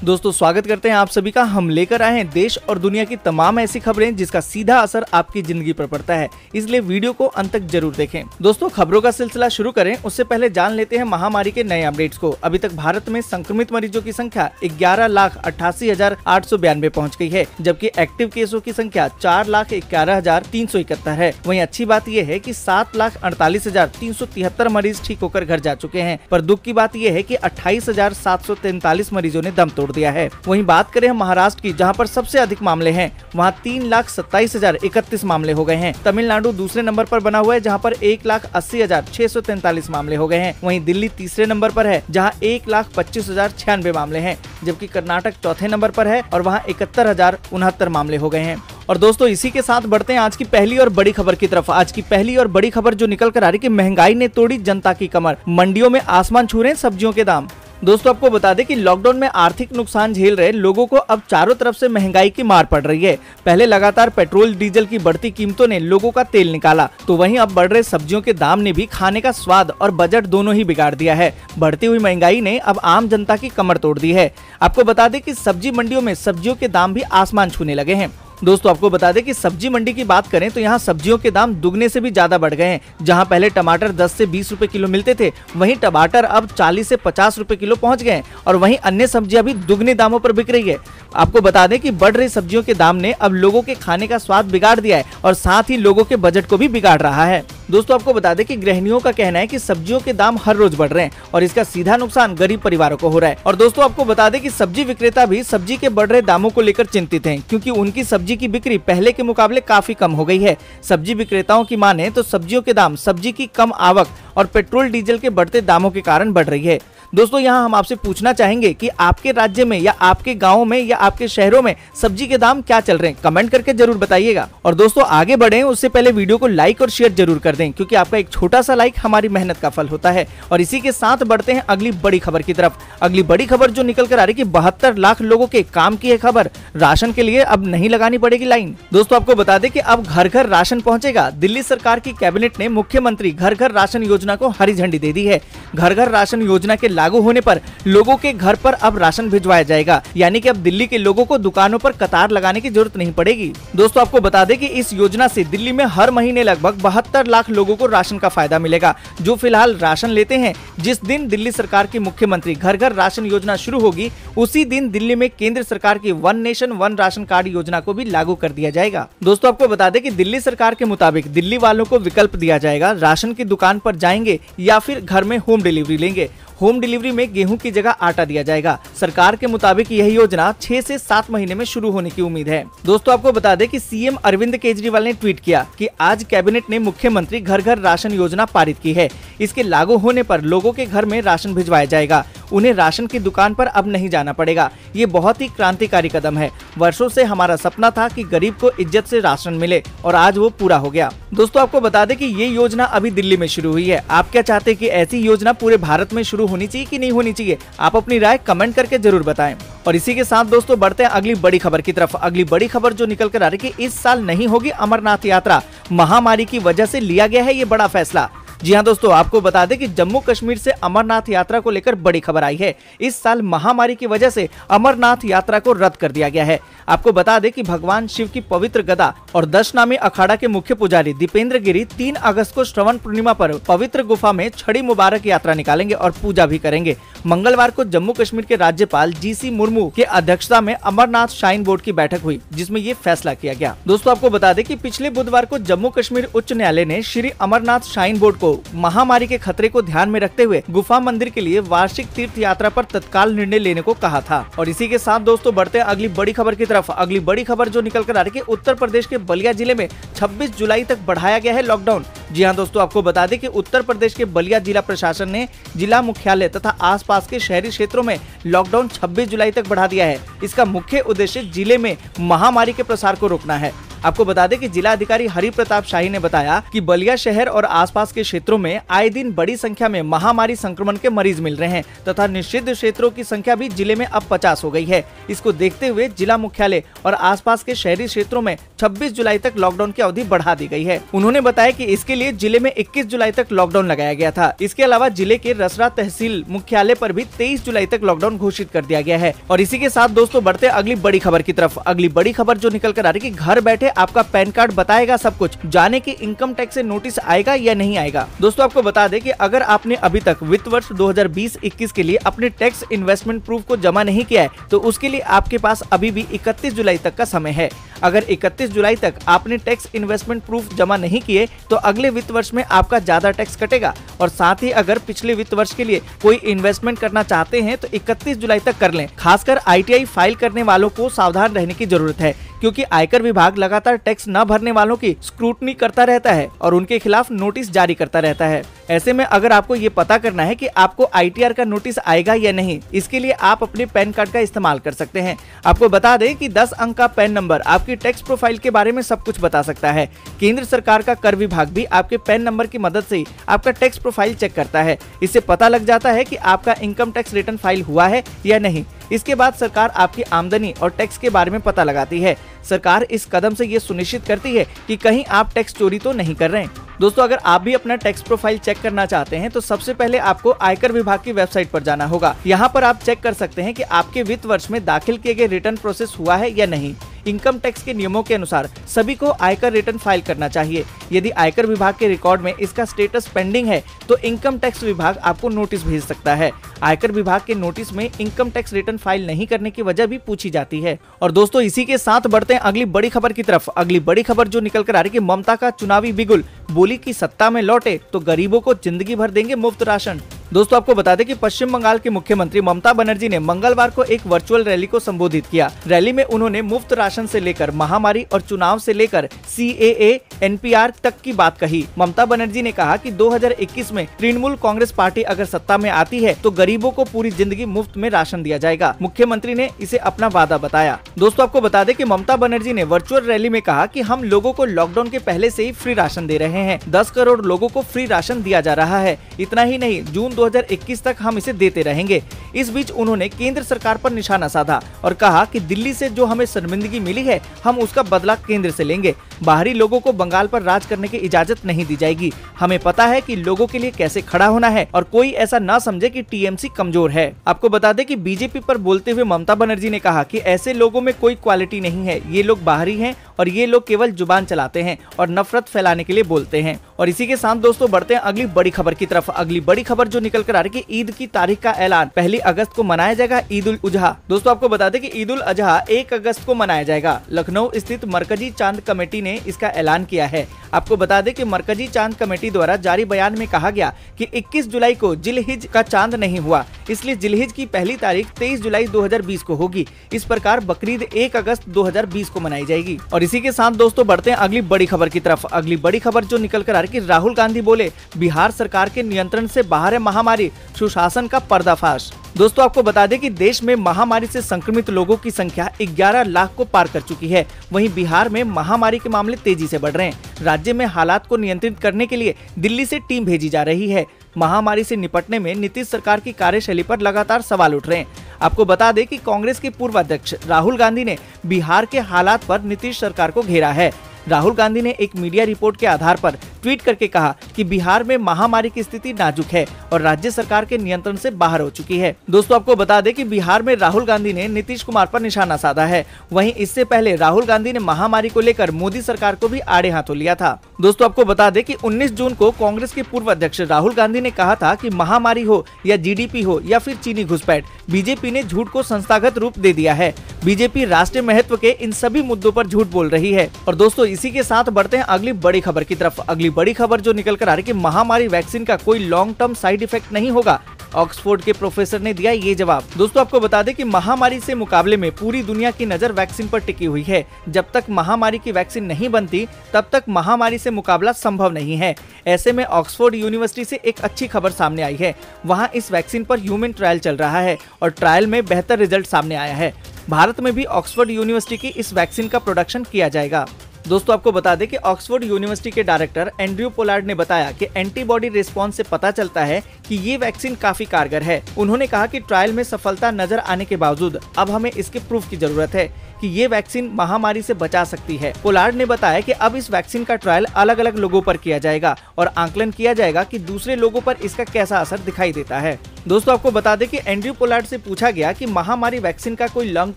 दोस्तों स्वागत करते हैं आप सभी का। हम लेकर आए हैं देश और दुनिया की तमाम ऐसी खबरें जिसका सीधा असर आपकी जिंदगी पर पड़ता है, इसलिए वीडियो को अंत तक जरूर देखें। दोस्तों खबरों का सिलसिला शुरू करें उससे पहले जान लेते हैं महामारी के नए अपडेट्स को। अभी तक भारत में संक्रमित मरीजों की संख्या 11,88,892 पहुँच गई है, जबकि एक्टिव केसों की संख्या 4,11,371 है। वहीं अच्छी बात यह है कि 7,48,373 मरीज ठीक होकर घर जा चुके हैं, पर दुख की बात यह है कि 28,743 मरीजों ने दम तोड़ दिया है। वहीं बात करें हम महाराष्ट्र की, जहां पर सबसे अधिक मामले हैं, वहां 3,27,031 मामले हो गए हैं। तमिलनाडु दूसरे नंबर पर बना हुआ है, जहां पर 1,80,643 मामले हो गए हैं। वहीं दिल्ली तीसरे नंबर पर है, जहां 1,25,096 मामले हैं, जबकि कर्नाटक चौथे नंबर पर है और वहां 71,069 मामले हो गए हैं। और दोस्तों इसी के साथ बढ़ते हैं आज की पहली और बड़ी खबर की तरफ। आज की पहली और बड़ी खबर जो निकल कर आ रही कि महंगाई ने तोड़ी जनता की कमर, मंडियों में आसमान छू रहे हैं सब्जियों के दाम। दोस्तों आपको बता दें कि लॉकडाउन में आर्थिक नुकसान झेल रहे लोगों को अब चारों तरफ से महंगाई की मार पड़ रही है। पहले लगातार पेट्रोल डीजल की बढ़ती कीमतों ने लोगों का तेल निकाला, तो वहीं अब बढ़ रहे सब्जियों के दाम ने भी खाने का स्वाद और बजट दोनों ही बिगाड़ दिया है। बढ़ती हुई महंगाई ने अब आम जनता की कमर तोड़ दी है। आपको बता दें कि सब्जी मंडियों में सब्जियों के दाम भी आसमान छूने लगे हैं। दोस्तों आपको बता दें कि सब्जी मंडी की बात करें तो यहाँ सब्जियों के दाम दुगने से भी ज्यादा बढ़ गए हैं। जहाँ पहले टमाटर 10 से 20 रुपए किलो मिलते थे, वहीं टमाटर अब 40 से 50 रुपए किलो पहुँच गए हैं और वहीं अन्य सब्जियां भी दुगने दामों पर बिक रही है। आपको बता दें कि बढ़ रही सब्जियों के दाम ने अब लोगों के खाने का स्वाद बिगाड़ दिया है और साथ ही लोगों के बजट को भी बिगाड़ रहा है। दोस्तों आपको बता दें कि गृहिणियों का कहना है कि सब्जियों के दाम हर रोज बढ़ रहे हैं और इसका सीधा नुकसान गरीब परिवारों को हो रहा है। और दोस्तों आपको बता दें कि सब्जी विक्रेता भी सब्जी के बढ़ रहे दामों को लेकर चिंतित हैं, क्योंकि उनकी सब्जी की बिक्री पहले के मुकाबले काफी कम हो गई है। सब्जी विक्रेताओं की माने तो सब्जियों के दाम सब्जी की कम आवक और पेट्रोल डीजल के बढ़ते दामों के कारण बढ़ रही है। दोस्तों यहाँ हम आपसे पूछना चाहेंगे कि आपके राज्य में या आपके गाँव में या आपके शहरों में सब्जी के दाम क्या चल रहे हैं, कमेंट करके जरूर बताइएगा। और दोस्तों आगे बढ़े उससे पहले वीडियो को लाइक और शेयर जरूर कर दें, क्योंकि आपका एक छोटा सा लाइक हमारी मेहनत का फल होता है। और इसी के साथ बढ़ते हैं अगली बड़ी खबर की तरफ। अगली बड़ी खबर जो निकल कर आ रही कि 72 लाख लोगों के काम की है खबर, राशन के लिए अब नहीं लगानी पड़ेगी लाइन। दोस्तों आपको बता दें कि अब घर घर राशन पहुंचेगा। दिल्ली सरकार की कैबिनेट ने मुख्यमंत्री घर घर राशन योजना को हरी झंडी दे दी है। घर घर राशन योजना के लागू होने पर लोगों के घर पर अब राशन भिजवाया जाएगा, यानी कि अब दिल्ली के लोगों को दुकानों पर कतार लगाने की जरूरत नहीं पड़ेगी। दोस्तों आपको बता दें कि इस योजना से दिल्ली में हर महीने लगभग 72 लाख लोगों को राशन का फायदा मिलेगा, जो फिलहाल राशन लेते हैं। जिस दिन दिल्ली सरकार की मुख्यमंत्री घर घर राशन योजना शुरू होगी, उसी दिन दिल्ली में केंद्र सरकार की one nation one ration card योजना को भी लागू कर दिया जाएगा। दोस्तों आपको बता दें कि दिल्ली सरकार के मुताबिक दिल्ली वालों को विकल्प दिया जाएगा, राशन की दुकान पर जाएंगे या फिर घर में होम डिलीवरी लेंगे। होम डिलीवरी में गेहूं की जगह आटा दिया जाएगा। सरकार के मुताबिक यह योजना 6 से 7 महीने में शुरू होने की उम्मीद है। दोस्तों आपको बता दें कि सीएम अरविंद केजरीवाल ने ट्वीट किया कि आज कैबिनेट ने मुख्यमंत्री घर घर राशन योजना पारित की है। इसके लागू होने पर लोगों के घर में राशन भिजवाया जाएगा, उन्हें राशन की दुकान पर अब नहीं जाना पड़ेगा। ये बहुत ही क्रांतिकारी कदम है। वर्षों से हमारा सपना था कि गरीब को इज्जत से राशन मिले और आज वो पूरा हो गया। दोस्तों आपको बता दें कि ये योजना अभी दिल्ली में शुरू हुई है। आप क्या चाहते हैं कि ऐसी योजना पूरे भारत में शुरू होनी चाहिए कि नहीं होनी चाहिए? आप अपनी राय कमेंट करके जरूर बताएं। और इसी के साथ दोस्तों बढ़ते हैं अगली बड़ी खबर की तरफ। अगली बड़ी खबर जो निकल कर आ रही कि इस साल नहीं होगी अमरनाथ यात्रा, महामारी की वजह से लिया गया है ये बड़ा फैसला। जी हाँ दोस्तों आपको बता दें कि जम्मू कश्मीर से अमरनाथ यात्रा को लेकर बड़ी खबर आई है। इस साल महामारी की वजह से अमरनाथ यात्रा को रद्द कर दिया गया है। आपको बता दें कि भगवान शिव की पवित्र गदा और 10 नामी अखाड़ा के मुख्य पुजारी दीपेंद्र गिरी 3 अगस्त को श्रवण पूर्णिमा पर पवित्र गुफा में छड़ी मुबारक यात्रा निकालेंगे और पूजा भी करेंगे। मंगलवार को जम्मू कश्मीर के राज्यपाल जीसी मुर्मू के अध्यक्षता में अमरनाथ श्राइन बोर्ड की बैठक हुई, जिसमें ये फैसला किया गया। दोस्तों आपको बता दें कि पिछले बुधवार को जम्मू कश्मीर उच्च न्यायालय ने श्री अमरनाथ श्राइन बोर्ड को महामारी के खतरे को ध्यान में रखते हुए गुफा मंदिर के लिए वार्षिक तीर्थ यात्रा पर तत्काल निर्णय लेने को कहा था। और इसी के साथ दोस्तों बढ़ते हैं अगली बड़ी खबर की तरफ। अगली बड़ी खबर जो निकल कर आ रही है उत्तर प्रदेश के बलिया जिले में 26 जुलाई तक बढ़ाया गया है लॉकडाउन। जी हाँ दोस्तों आपको बता दें कि उत्तर प्रदेश के बलिया जिला प्रशासन ने जिला मुख्यालय तथा आसपास के शहरी क्षेत्रों में लॉकडाउन 26 जुलाई तक बढ़ा दिया है। इसका मुख्य उद्देश्य जिले में महामारी के प्रसार को रोकना है। आपको बता दें कि जिला अधिकारी हरि प्रताप शाही ने बताया कि बलिया शहर और आसपास के क्षेत्रों में आए दिन बड़ी संख्या में महामारी संक्रमण के मरीज मिल रहे हैं तथा निषिद्ध क्षेत्रों की संख्या भी जिले में अब 50 हो गई है। इसको देखते हुए जिला मुख्यालय और आसपास के शहरी क्षेत्रों में 26 जुलाई तक लॉकडाउन की अवधि बढ़ा दी गई है। उन्होंने बताया कि इसके लिए जिले में 21 जुलाई तक लॉकडाउन लगाया गया था। इसके अलावा जिले के रसरा तहसील मुख्यालय पर भी 23 जुलाई तक लॉकडाउन घोषित कर दिया गया है। और इसी के साथ दोस्तों बढ़ते अगली बड़ी खबर की तरफ। अगली बड़ी खबर जो निकल कर आ रही है कि घर बैठे आपका पैन कार्ड बताएगा सब कुछ, जाने की इनकम टैक्स से नोटिस आएगा या नहीं आएगा। दोस्तों आपको बता दें कि अगर आपने अभी तक वित्त वर्ष 2020-21 के लिए अपने टैक्स इन्वेस्टमेंट प्रूफ को जमा नहीं किया है तो उसके लिए आपके पास अभी भी 31 जुलाई तक का समय है। अगर 31 जुलाई तक आपने टैक्स इन्वेस्टमेंट प्रूफ जमा नहीं किए तो अगले वित्त वर्ष में आपका ज्यादा टैक्स कटेगा। और साथ ही अगर पिछले वित्त वर्ष के लिए कोई इन्वेस्टमेंट करना चाहते हैं तो 31 जुलाई तक कर लें। खासकर ITI फाइल करने वालों को सावधान रहने की जरूरत है, क्योंकि आयकर विभाग लगातार टैक्स न भरने वालों की स्क्रूटनी करता रहता है और उनके खिलाफ नोटिस जारी करता रहता है। ऐसे में अगर आपको ये पता करना है कि आपको ITR का नोटिस आएगा या नहीं, इसके लिए आप अपने पैन कार्ड का इस्तेमाल कर सकते हैं। आपको बता दें कि 10 अंक का पैन नंबर आपकी टैक्स प्रोफाइल के बारे में सब कुछ बता सकता है। केंद्र सरकार का कर विभाग भी आपके पैन नंबर की मदद से आपका टैक्स प्रोफाइल चेक करता है। इससे पता लग जाता है कि आपका इनकम टैक्स रिटर्न फाइल हुआ है या नहीं। इसके बाद सरकार आपकी आमदनी और टैक्स के बारे में पता लगाती है। सरकार इस कदम से ये सुनिश्चित करती है कि कहीं आप टैक्स चोरी तो नहीं कर रहे हैं। दोस्तों अगर आप भी अपना टैक्स प्रोफाइल चेक करना चाहते हैं तो सबसे पहले आपको आयकर विभाग की वेबसाइट पर जाना होगा। यहाँ पर आप चेक कर सकते हैं कि आपके वित्त वर्ष में दाखिल किए गए रिटर्न प्रोसेस हुआ है या नहीं। इनकम टैक्स के नियमों के अनुसार सभी को आयकर रिटर्न फाइल करना चाहिए। यदि आयकर विभाग के रिकॉर्ड में इसका स्टेटस पेंडिंग है तो इनकम टैक्स विभाग आपको नोटिस भेज सकता है। आयकर विभाग के नोटिस में इनकम टैक्स रिटर्न फाइल नहीं करने की वजह भी पूछी जाती है। और दोस्तों इसी के साथ बढ़ते हैं अगली बड़ी खबर की तरफ। अगली बड़ी खबर जो निकल कर आ रही है कि ममता का चुनावी बिगुल, बोली कि सत्ता में लौटे तो गरीबों को जिंदगी भर देंगे मुफ्त राशन। दोस्तों आपको बता दें कि पश्चिम बंगाल की मुख्यमंत्री ममता बनर्जी ने मंगलवार को एक वर्चुअल रैली को संबोधित किया। रैली में उन्होंने मुफ्त राशन से लेकर महामारी और चुनाव से लेकर CAA, NPR तक की बात कही। ममता बनर्जी ने कहा कि 2021 में तृणमूल कांग्रेस पार्टी अगर सत्ता में आती है तो गरीबों को पूरी जिंदगी मुफ्त में राशन दिया जाएगा। मुख्यमंत्री ने इसे अपना वादा बताया। दोस्तों आपको बता दें कि ममता बनर्जी ने वर्चुअल रैली में कहा कि हम लोगों को लॉकडाउन के पहले से ही फ्री राशन दे रहे हैं। 10 करोड़ लोगों को फ्री राशन दिया जा रहा है। इतना ही नहीं, जून 2021 तक हम इसे देते रहेंगे। इस बीच उन्होंने केंद्र सरकार पर निशाना साधा और कहा कि दिल्ली से जो हमें शर्मिंदगी मिली है हम उसका बदला केंद्र से लेंगे। बाहरी लोगों को बंगाल पर राज करने की इजाजत नहीं दी जाएगी। हमें पता है कि लोगों के लिए कैसे खड़ा होना है और कोई ऐसा ना समझे कि TMC कमजोर है। आपको बता दें कि बीजेपी पर बोलते हुए ममता बनर्जी ने कहा कि ऐसे लोगों में कोई क्वालिटी नहीं है, ये लोग बाहरी हैं और ये लोग केवल जुबान चलाते हैं और नफरत फैलाने के लिए बोलते हैं। और इसी के साथ दोस्तों बढ़ते हैं अगली बड़ी खबर की तरफ। अगली बड़ी खबर जो निकल कर आ रही है ईद की तारीख का ऐलान, 1 अगस्त को मनाया जाएगा ईद उल अजहा। दोस्तों आपको बता दें कि ईद उल अजहा 1 अगस्त को मनाया जाएगा। लखनऊ स्थित मरकजी चांद कमेटी ने इसका ऐलान किया है। आपको बता दें कि मरकजी चांद कमेटी द्वारा जारी बयान में कहा गया कि 21 जुलाई को जिलहिज का चांद नहीं हुआ, इसलिए जिलहिज की पहली तारीख 23 जुलाई 2020 को होगी। इस प्रकार बकरीद 1 अगस्त 2020 को मनाई जाएगी। और इसी के साथ दोस्तों बढ़ते हैं अगली बड़ी खबर की तरफ। अगली बड़ी खबर जो निकल कर आ रही है कि राहुल गांधी बोले बिहार सरकार के नियंत्रण से बाहर है महामारी, सुशासन का पर्दाफाश। दोस्तों आपको बता दें कि देश में महामारी से संक्रमित लोगों की संख्या 11 लाख को पार कर चुकी है। वहीं बिहार में महामारी के मामले तेजी से बढ़ रहे हैं। राज्य में हालात को नियंत्रित करने के लिए दिल्ली से टीम भेजी जा रही है। महामारी से निपटने में नीतीश सरकार की कार्यशैली पर लगातार सवाल उठ रहे हैं। आपको बता दें कि कांग्रेस के पूर्व अध्यक्ष राहुल गांधी ने बिहार के हालात पर नीतीश सरकार को घेरा है। राहुल गांधी ने एक मीडिया रिपोर्ट के आधार पर ट्वीट करके कहा कि बिहार में महामारी की स्थिति नाजुक है और राज्य सरकार के नियंत्रण से बाहर हो चुकी है। दोस्तों आपको बता दें कि बिहार में राहुल गांधी ने नीतीश कुमार पर निशाना साधा है। वहीं इससे पहले राहुल गांधी ने महामारी को लेकर मोदी सरकार को भी आड़े हाथों लिया था। दोस्तों आपको बता दें कि 19 जून को कांग्रेस के पूर्व अध्यक्ष राहुल गांधी ने कहा था कि महामारी हो या GDP हो या फिर चीनी घुसपैठ, बीजेपी ने झूठ को संस्थागत रूप दे दिया है। बीजेपी राष्ट्रीय महत्व के इन सभी मुद्दों पर झूठ बोल रही है। और दोस्तों इसी के साथ बढ़ते हैं अगली बड़ी खबर की तरफ। अगली बड़ी खबर जो निकल कर आ रही है कि महामारी वैक्सीन का कोई लॉन्ग टर्म साइड इफेक्ट नहीं होगा, ऑक्सफोर्ड के प्रोफेसर ने दिया ये जवाब। दोस्तों आपको बता दें कि महामारी से मुकाबले में पूरी दुनिया की नजर वैक्सीन पर टिकी हुई है। जब तक महामारी की वैक्सीन नहीं बनती तब तक महामारी से मुकाबला संभव नहीं है। ऐसे में ऑक्सफोर्ड यूनिवर्सिटी से एक अच्छी खबर सामने आई है। वहाँ इस वैक्सीन पर ह्यूमन ट्रायल चल रहा है और ट्रायल में बेहतर रिजल्ट सामने आया है। भारत में भी ऑक्सफोर्ड यूनिवर्सिटी की इस वैक्सीन का प्रोडक्शन किया जाएगा। दोस्तों आपको बता दें कि ऑक्सफोर्ड यूनिवर्सिटी के डायरेक्टर एंड्रयू पोलार्ड ने बताया कि एंटीबॉडी रिस्पॉन्स से पता चलता है कि ये वैक्सीन काफी कारगर है। उन्होंने कहा कि ट्रायल में सफलता नजर आने के बावजूद अब हमें इसके प्रूफ की जरूरत है कि ये वैक्सीन महामारी से बचा सकती है। पोलार्ड ने बताया कि अब इस वैक्सीन का ट्रायल अलग अलग लोगों पर किया जाएगा और आंकलन किया जाएगा कि दूसरे लोगों पर इसका कैसा असर दिखाई देता है। दोस्तों आपको बता दें कि एंड्रयू पोलार्ड से पूछा गया कि महामारी वैक्सीन का कोई लॉन्ग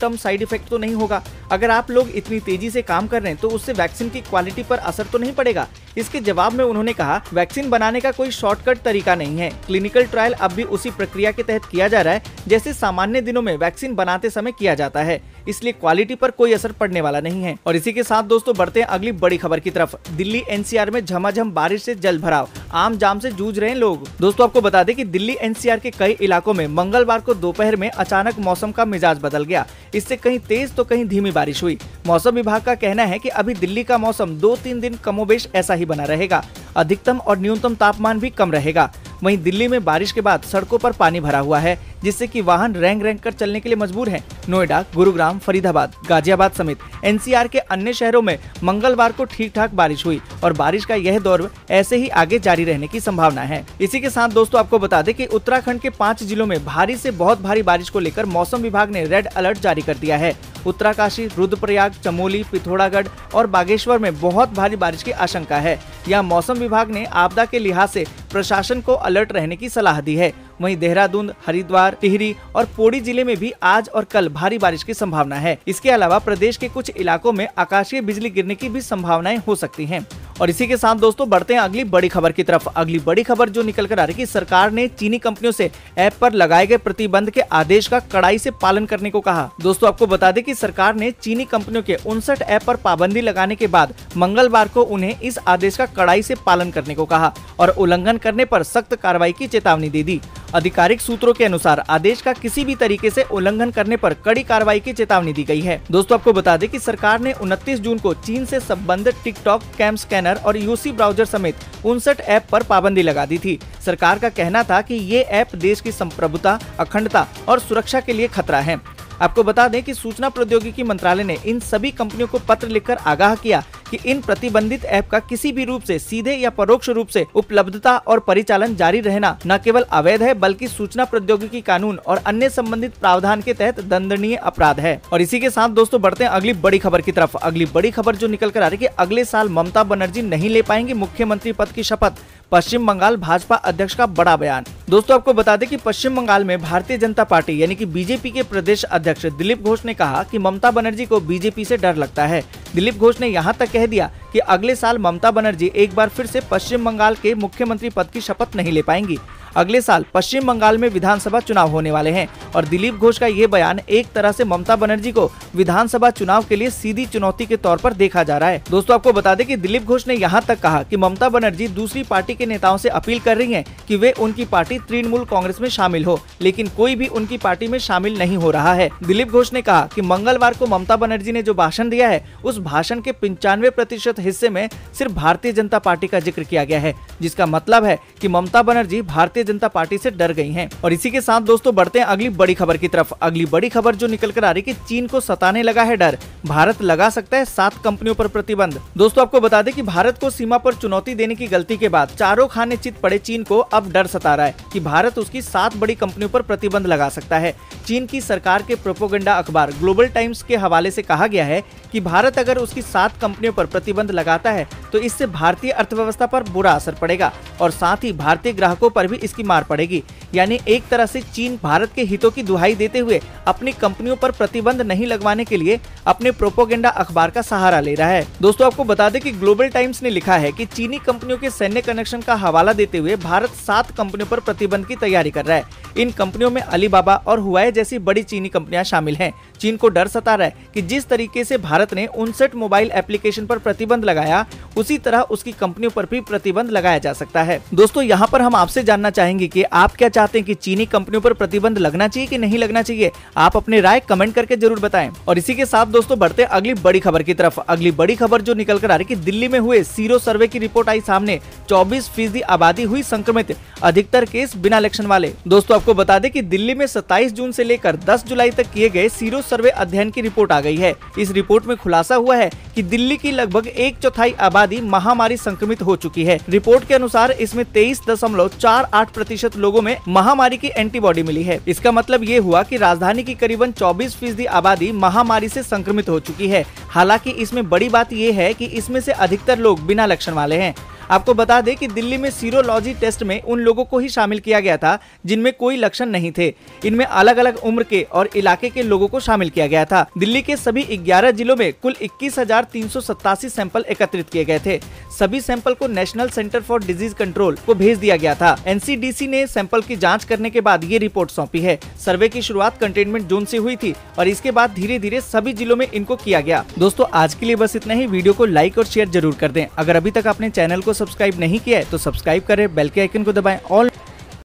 टर्म साइड इफेक्ट तो नहीं होगा? अगर आप लोग इतनी तेजी से काम कर रहे हैं तो उससे वैक्सीन की क्वालिटी पर असर तो नहीं पड़ेगा? इसके जवाब में उन्होंने कहा, वैक्सीन बनाने का कोई शॉर्टकट तरीका नहीं है। क्लिनिकल ट्रायल अब भी उसी प्रक्रिया के तहत किया जा रहा है जैसे सामान्य दिनों में वैक्सीन बनाते समय किया जाता है, इसलिए क्वालिटी पर कोई असर पड़ने वाला नहीं है। और इसी के साथ दोस्तों बढ़ते हैं अगली बड़ी खबर की तरफ। दिल्ली एनसीआर में झमाझम बारिश से जल भराव, आम जाम से जूझ रहे हैं लोग। दोस्तों आपको बता दें कि दिल्ली एनसीआर के कई इलाकों में मंगलवार को दोपहर में अचानक मौसम का मिजाज बदल गया। इससे कहीं तेज तो कहीं धीमी बारिश हुई। मौसम विभाग का कहना है कि अभी दिल्ली का मौसम 2-3 दिन कमोबेश ऐसा ही बना रहेगा। अधिकतम और न्यूनतम तापमान भी कम रहेगा। वहीं दिल्ली में बारिश के बाद सड़कों पर पानी भरा हुआ है, जिससे कि वाहन रेंग रेंग कर चलने के लिए मजबूर हैं। नोएडा, गुरुग्राम, फरीदाबाद, गाजियाबाद समेत एनसीआर के अन्य शहरों में मंगलवार को ठीक ठाक बारिश हुई और बारिश का यह दौर ऐसे ही आगे जारी रहने की संभावना है। इसी के साथ दोस्तों आपको बता दें कि उत्तराखंड के 5 जिलों में भारी से बहुत भारी बारिश को लेकर मौसम विभाग ने रेड अलर्ट जारी कर दिया है। उत्तरकाशी, रुद्रप्रयाग, चमोली, पिथौरागढ़ और बागेश्वर में बहुत भारी बारिश की आशंका है। यहाँ मौसम विभाग ने आपदा के लिहाज से प्रशासन को अलर्ट रहने की सलाह दी है। वहीं देहरादून, हरिद्वार, टिहरी और पौड़ी जिले में भी आज और कल भारी बारिश की संभावना है। इसके अलावा प्रदेश के कुछ इलाकों में आकाशीय बिजली गिरने की भी संभावनाएं हो सकती हैं। और इसी के साथ दोस्तों बढ़ते हैं अगली बड़ी खबर की तरफ। अगली बड़ी खबर जो निकल कर आ रही है कि सरकार ने चीनी कंपनियों से ऐप पर लगाए गए प्रतिबंध के आदेश का कड़ाई से पालन करने को कहा। दोस्तों आपको बता दें कि सरकार ने चीनी कंपनियों के 59 ऐप पर पाबंदी लगाने के बाद मंगलवार को उन्हें इस आदेश का कड़ाई से पालन करने को कहा और उल्लंघन करने पर सख्त कार्रवाई की चेतावनी दे दी। आधिकारिक सूत्रों के अनुसार आदेश का किसी भी तरीके से उल्लंघन करने पर कड़ी कार्रवाई की चेतावनी दी गई है। दोस्तों आपको बता दें कि सरकार ने 29 जून को चीन से संबंधित टिकटॉक, कैम स्कैनर और यूसी ब्राउजर समेत 59 ऐप पर पाबंदी लगा दी थी। सरकार का कहना था कि ये ऐप देश की संप्रभुता, अखंडता और सुरक्षा के लिए खतरा है। आपको बता दें कि सूचना प्रौद्योगिकी मंत्रालय ने इन सभी कंपनियों को पत्र लिखकर आगाह किया कि इन प्रतिबंधित ऐप का किसी भी रूप से सीधे या परोक्ष रूप से उपलब्धता और परिचालन जारी रहना न केवल अवैध है बल्कि सूचना प्रौद्योगिकी कानून और अन्य संबंधित प्रावधान के तहत दंडनीय अपराध है। और इसी के साथ दोस्तों बढ़ते हैं अगली बड़ी खबर की तरफ। अगली बड़ी खबर जो निकल कर आ रही है कि अगले साल ममता बनर्जी नहीं ले पाएंगी मुख्यमंत्री पद की शपथ। पश्चिम बंगाल भाजपा अध्यक्ष का बड़ा बयान। दोस्तों आपको बता दें कि पश्चिम बंगाल में भारतीय जनता पार्टी यानी कि बीजेपी के प्रदेश अध्यक्ष दिलीप घोष ने कहा कि ममता बनर्जी को बीजेपी से डर लगता है। दिलीप घोष ने यहां तक कह दिया कि अगले साल ममता बनर्जी एक बार फिर से पश्चिम बंगाल के मुख्यमंत्री पद की शपथ नहीं ले पाएंगी। अगले साल पश्चिम बंगाल में विधानसभा चुनाव होने वाले हैं और दिलीप घोष का ये बयान एक तरह से ममता बनर्जी को विधानसभा चुनाव के लिए सीधी चुनौती के तौर पर देखा जा रहा है। दोस्तों आपको बता दें कि दिलीप घोष ने यहाँ तक कहा कि ममता बनर्जी दूसरी पार्टी के नेताओं से अपील कर रही हैं कि वे उनकी पार्टी तृणमूल कांग्रेस में शामिल हो, लेकिन कोई भी उनकी पार्टी में शामिल नहीं हो रहा है। दिलीप घोष ने कहा कि मंगलवार को ममता बनर्जी ने जो भाषण दिया है उस भाषण के 95% हिस्से में सिर्फ भारतीय जनता पार्टी का जिक्र किया गया है, जिसका मतलब है कि ममता बनर्जी भारतीय जनता पार्टी से डर गई हैं। और इसी के साथ दोस्तों बढ़ते हैं अगली बड़ी खबर की तरफ। अगली बड़ी खबर जो निकल कर आ रही है कि चीन को सताने लगा है डर, भारत लगा सकता है 7 कंपनियों पर प्रतिबंध। दोस्तों आपको बता दें कि भारत को सीमा पर चुनौती देने की गलती के बाद चारों खाने चित पड़े चीन को अब डर सता रहा है कि भारत उसकी 7 बड़ी कंपनियों पर प्रतिबंध लगा सकता है। चीन की सरकार के प्रोपोगंडा अखबार ग्लोबल टाइम्स के हवाले से कहा गया है कि भारत अगर उसकी 7 कंपनियों पर प्रतिबंध लगाता है तो इससे भारतीय अर्थव्यवस्था पर बुरा असर पड़ेगा और साथ ही भारतीय ग्राहकों पर भी इसकी मार पड़ेगी। यानी एक तरह से चीन भारत के हितों की दुहाई देते हुए अपनी कंपनियों पर प्रतिबंध नहीं लगवाने के लिए अपने प्रोपोगंडा अखबार का सहारा ले रहा है। दोस्तों आपको बता दें कि ग्लोबल टाइम्स ने लिखा है कि चीनी कंपनियों के सैन्य कनेक्शन का हवाला देते हुए भारत 7 कंपनियों पर प्रतिबंध की तैयारी कर रहा है। इन कंपनियों में अलीबाबा और हुआई जैसी बड़ी चीनी कंपनियां शामिल हैं। चीन को डर सता रहा है कि जिस तरीके से भारत ने 59 मोबाइल एप्लीकेशन पर प्रतिबंध लगाया उसी तरह उसकी कंपनियों पर भी प्रतिबंध लगाया जा सकता है। दोस्तों यहाँ पर हम आपसे जानना चाहेंगे कि आप क्या चाहते चाहते हैं कि चीनी कंपनियों पर प्रतिबंध लगना चाहिए कि नहीं लगना चाहिए? आप अपनी राय कमेंट करके जरूर बताएं। और इसी के साथ दोस्तों बढ़ते हैं अगली बड़ी खबर की तरफ। अगली बड़ी खबर जो निकल कर आ रही कि दिल्ली में हुए सीरो सर्वे की रिपोर्ट आई सामने। 24% आबादी हुई संक्रमित, अधिकतर केस बिना लक्षण वाले। दोस्तों आपको बता दें कि दिल्ली में 27 जून से लेकर 10 जुलाई तक किए गए सीरो सर्वे अध्ययन की रिपोर्ट आ गई है। इस रिपोर्ट में खुलासा हुआ है कि दिल्ली की लगभग 1/4 आबादी महामारी संक्रमित हो चुकी है। रिपोर्ट के अनुसार इसमें 23.48% लोगों में महामारी की एंटीबॉडी मिली है। इसका मतलब ये हुआ कि राजधानी की करीबन 24% आबादी महामारी से संक्रमित हो चुकी है। हालांकि इसमें बड़ी बात ये है कि इसमें से अधिकतर लोग बिना लक्षण वाले हैं। आपको बता दें कि दिल्ली में सीरोलॉजी टेस्ट में उन लोगों को ही शामिल किया गया था जिनमें कोई लक्षण नहीं थे। इनमें अलग अलग उम्र के और इलाके के लोगों को शामिल किया गया था। दिल्ली के सभी 11 जिलों में कुल 21,387 सैंपल एकत्रित किए गए थे। सभी सैंपल को national centre for disease control को भेज दिया गया था। एनसीडीसी ने सैंपल की जाँच करने के बाद ये रिपोर्ट सौंपी है। सर्वे की शुरुआत कंटेनमेंट जोन से हुई थी और इसके बाद धीरे धीरे सभी जिलों में इनको किया गया। दोस्तों आज के लिए बस इतना ही। वीडियो को लाइक और शेयर जरूर कर दें। अगर अभी तक आपने चैनल को सब्सक्राइब नहीं किया है तो सब्सक्राइब करें, बेल के आइकन को दबाएं। ऑल